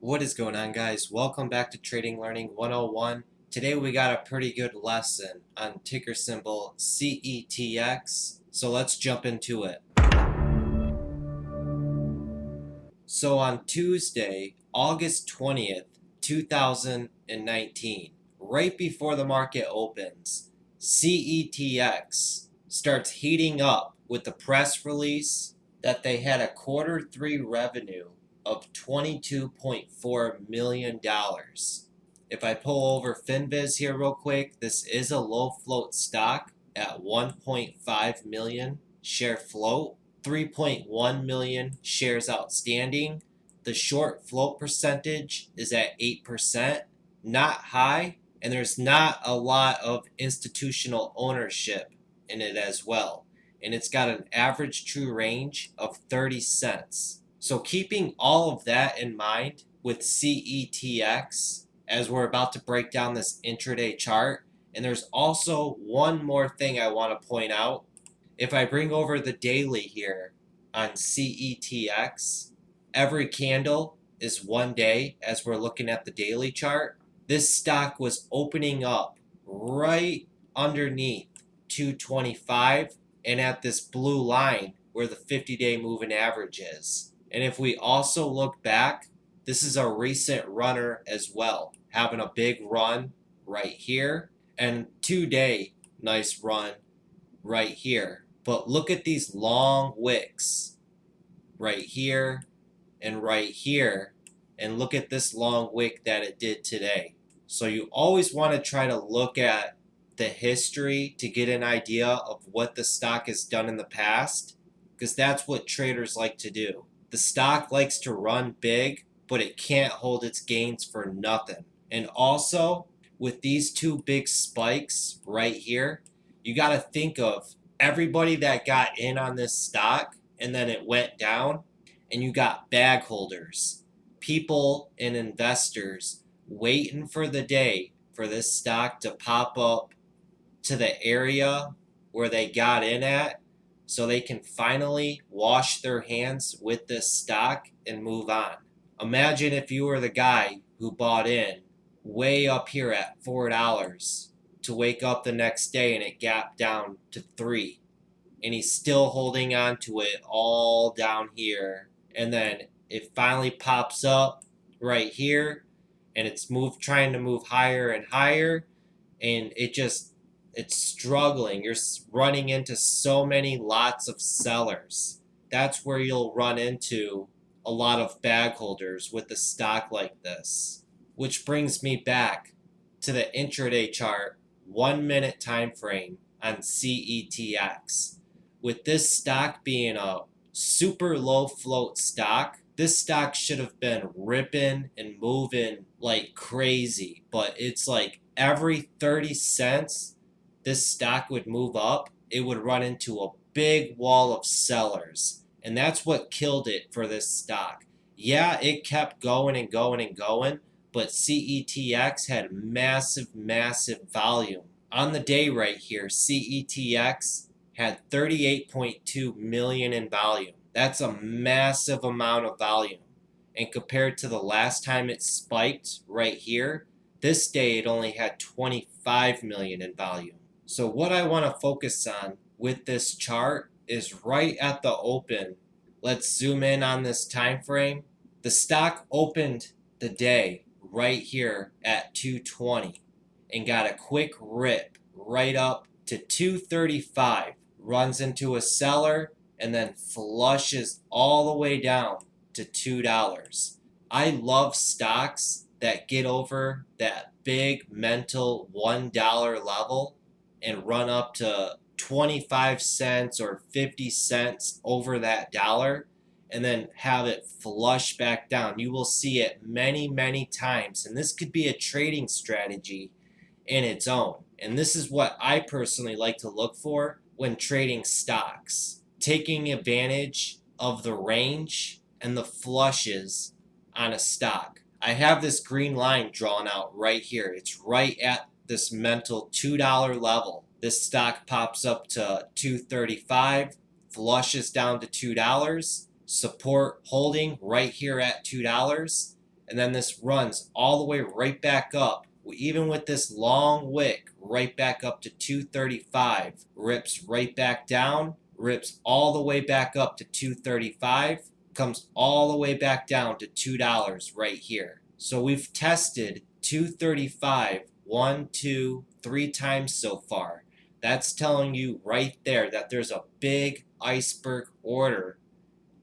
What is going on, guys? Welcome back to Trading Learning 101. Today we got a pretty good lesson on ticker symbol CETX. So let's jump into it. So on Tuesday, August 20th, 2019, right before the market opens, CETX starts heating up with the press release that they had a Q3 revenue of $22.4 million. If I pull over FinViz here real quick, this is a low float stock at 1.5 million share float, 3.1 million shares outstanding. The short float percentage is at 8%, not high, and there's not a lot of institutional ownership in it as well. And it's got an average true range of 30 cents. So keeping all of that in mind with CETX, as we're about to break down this intraday chart, and there's also one more thing I want to point out. If I bring over the daily here on CETX, every candle is 1 day as we're looking at the daily chart. This stock was opening up right underneath 225 and at this blue line where the 50-day moving average is. And if we also look back, this is a recent runner as well, having a big run right here, and 2-day nice run right here. But look at these long wicks right here and right here, and look at this long wick that it did today. So you always want to try to look at the history to get an idea of what the stock has done in the past, because that's what traders like to do. The stock likes to run big, but it can't hold its gains for nothing. And also, with these two big spikes right here, you got to think of everybody that got in on this stock and then it went down, and you got bag holders, people and investors waiting for the day for this stock to pop up to the area where they got in at, so they can finally wash their hands with this stock and move on. Imagine if you were the guy who bought in way up here at $4 to wake up the next day and it gapped down to $3, and he's still holding on to it all down here, and then it finally pops up right here and it's trying to move higher and higher, and it's struggling. You're running into so many lots of sellers. That's where you'll run into a lot of bag holders with a stock like this. Which brings me back to the intraday chart, 1 minute time frame on CETX. With this stock being a super low float stock, this stock should have been ripping and moving like crazy, but it's like every 30 cents this stock would move up, it would run into a big wall of sellers. And that's what killed it for this stock. Yeah, it kept going and going and going, but CETX had massive, massive volume. On the day right here, CETX had 38.2 million in volume. That's a massive amount of volume. And compared to the last time it spiked right here, this day it only had 25 million in volume. So what I want to focus on with this chart is right at the open. Let's zoom in on this time frame. The stock opened the day right here at 220 and got a quick rip right up to 235, runs into a seller, and then flushes all the way down to $2. I love stocks that get over that big mental $1 level and run up to 25 cents or 50 cents over that dollar, and then have it flush back down. You will see it many, many times, and this could be a trading strategy in its own. And this is what I personally like to look for when trading stocks, taking advantage of the range and the flushes on a stock. I have this green line drawn out right here. It's right at this mental $2 level. This stock pops up to 235, flushes down to $2, support holding right here at $2, and then this runs all the way right back up, even with this long wick, right back up to 235, rips right back down, rips all the way back up to 235, comes all the way back down to $2 right here. So we've tested 235 1, 2, 3 times so far. That's telling you right there that there's a big iceberg order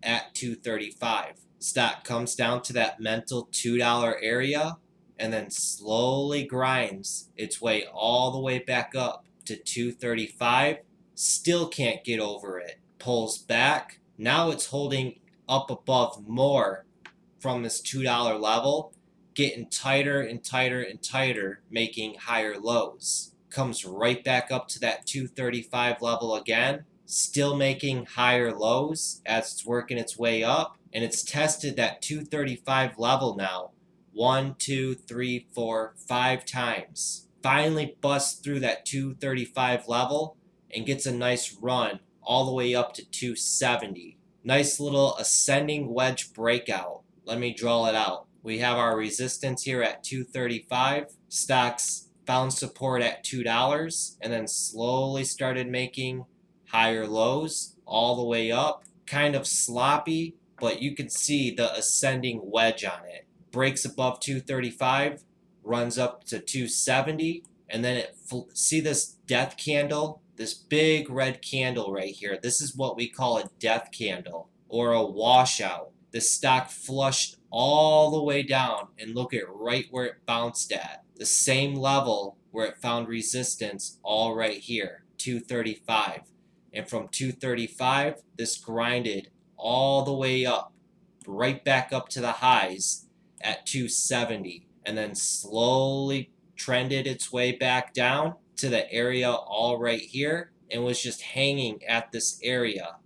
at 235. Stock comes down to that mental $2 area and then slowly grinds its way all the way back up to 235. Still can't get over it. Pulls back. Now it's holding up above more from this $2 level, getting tighter and tighter and tighter, making higher lows. Comes right back up to that 235 level again, still making higher lows as it's working its way up, and it's tested that 235 level now 1, 2, 3, 4, 5 times. Finally busts through that 235 level and gets a nice run all the way up to 270. Nice little ascending wedge breakout. Let me draw it out. We have our resistance here at 235. Stocks found support at $2 and then slowly started making higher lows all the way up. Kind of sloppy, but you can see the ascending wedge on it. Breaks above 235, runs up to 270, and then see this death candle? This big red candle right here. This is what we call a death candle or a washout. The stock flushed all the way down, and look at right where it bounced at. The same level where it found resistance, all right here, 235. And from 235, this grinded all the way up, right back up to the highs at 270, and then slowly trended its way back down to the area all right here, and was just hanging at this area,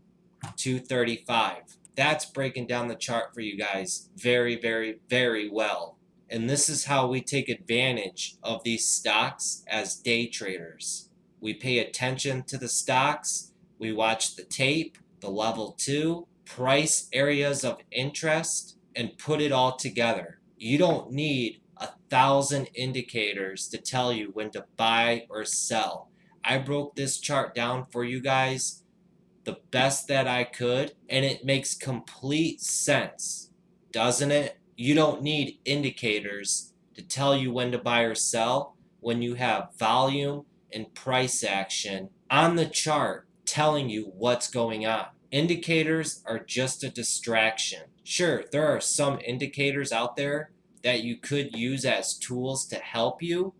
235. That's breaking down the chart for you guys very, very, very well. And this is how we take advantage of these stocks as day traders. We pay attention to the stocks, we watch the tape, the level 2, price areas of interest, and put it all together. You don't need 1,000 indicators to tell you when to buy or sell. I broke this chart down for you guys the best that I could, and it makes complete sense, doesn't it? You don't need indicators to tell you when to buy or sell when you have volume and price action on the chart telling you what's going on. Indicators are just a distraction. Sure, there are some indicators out there that you could use as tools to help you,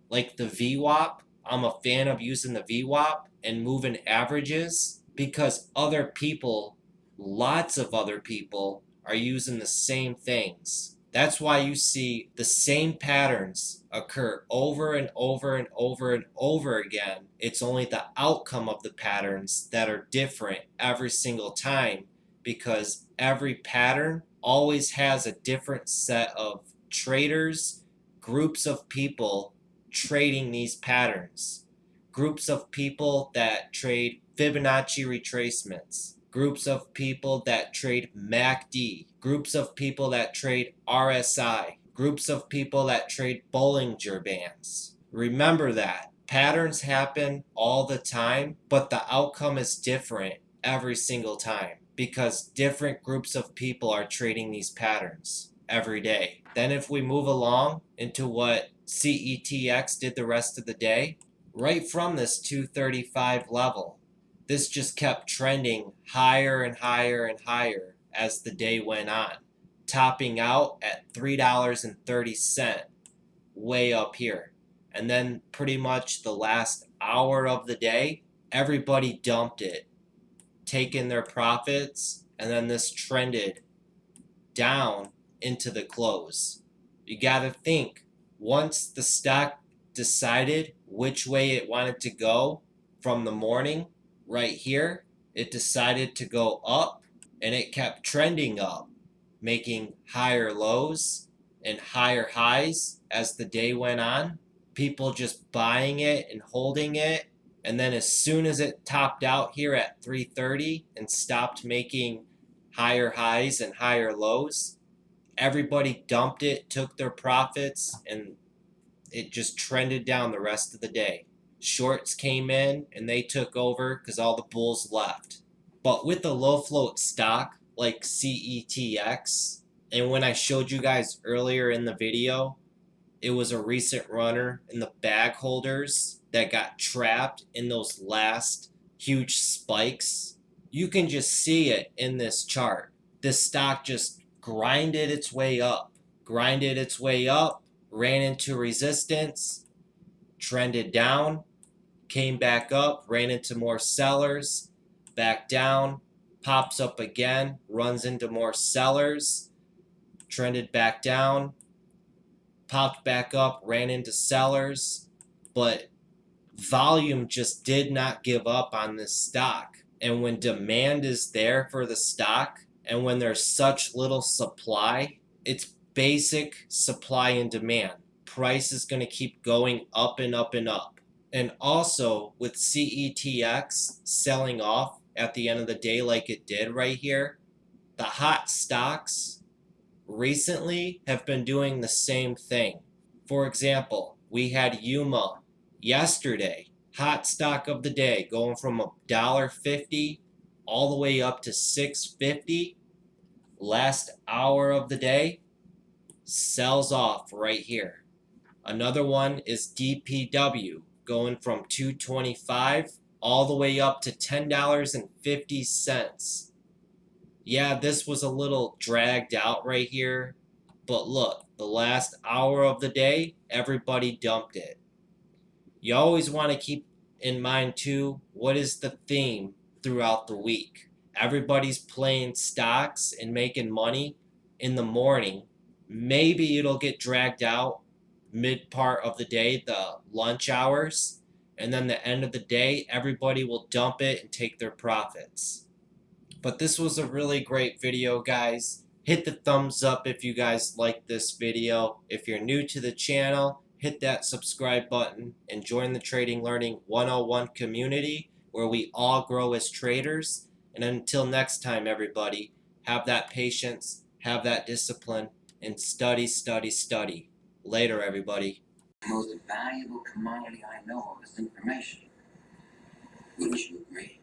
like the VWAP. I'm a fan of using the VWAP and moving averages because other people, lots of other people, are using the same things. That's why you see the same patterns occur over and over and over and over again. It's only the outcome of the patterns that are different every single time, because every pattern always has a different set of traders, groups of people trading these patterns. Groups of people that trade Fibonacci retracements, groups of people that trade MACD, groups of people that trade RSI, groups of people that trade Bollinger Bands. Remember that. Patterns happen all the time, but the outcome is different every single time because different groups of people are trading these patterns every day. Then if we move along into what CETX did the rest of the day, right from this 235 level, this just kept trending higher and higher and higher as the day went on, topping out at $3.30 way up here. And then pretty much the last hour of the day, everybody dumped it, taking their profits, and then this trended down into the close. You got to think, once the stock decided which way it wanted to go from the morning, right here, it decided to go up, and it kept trending up, making higher lows and higher highs as the day went on. People just buying it and holding it, and then as soon as it topped out here at 330 and stopped making higher highs and higher lows, Everybody dumped it, took their profits, and it just trended down the rest of the day. Shorts came in and they took over because all the bulls left. But with a low float stock like CETX, and when I showed you guys earlier in the video, it was a recent runner in the bag holders that got trapped in those last huge spikes. You can just see it in this chart. This stock just grinded its way up, ran into resistance, trended down, came back up, ran into more sellers, back down, pops up again, runs into more sellers, trended back down, popped back up, ran into sellers, but volume just did not give up on this stock. And when demand is there for the stock, and when there's such little supply, it's basic supply and demand. Price is going to keep going up and up and up. And also with CETX selling off at the end of the day like it did right here, the hot stocks recently have been doing the same thing. For example, we had Yuma yesterday, hot stock of the day, going from $1.50 all the way up to $6.50. Last hour of the day, sells off right here. Another one is DPW, going from $2.25 all the way up to $10.50. Yeah, this was a little dragged out right here, but look, the last hour of the day, everybody dumped it. You always want to keep in mind too, what is the theme throughout the week? Everybody's playing stocks and making money in the morning. Maybe it'll get dragged out mid part of the day, the lunch hours, and then the end of the day, everybody will dump it and take their profits. But this was a really great video, guys. Hit the thumbs up if you guys liked this video. If you're new to the channel, hit that subscribe button and join the Trading Learning 101 community where we all grow as traders. And until next time, everybody, have that patience, have that discipline, and study, study, study. Later, everybody. The most valuable commodity I know of is information. Wouldn't you agree?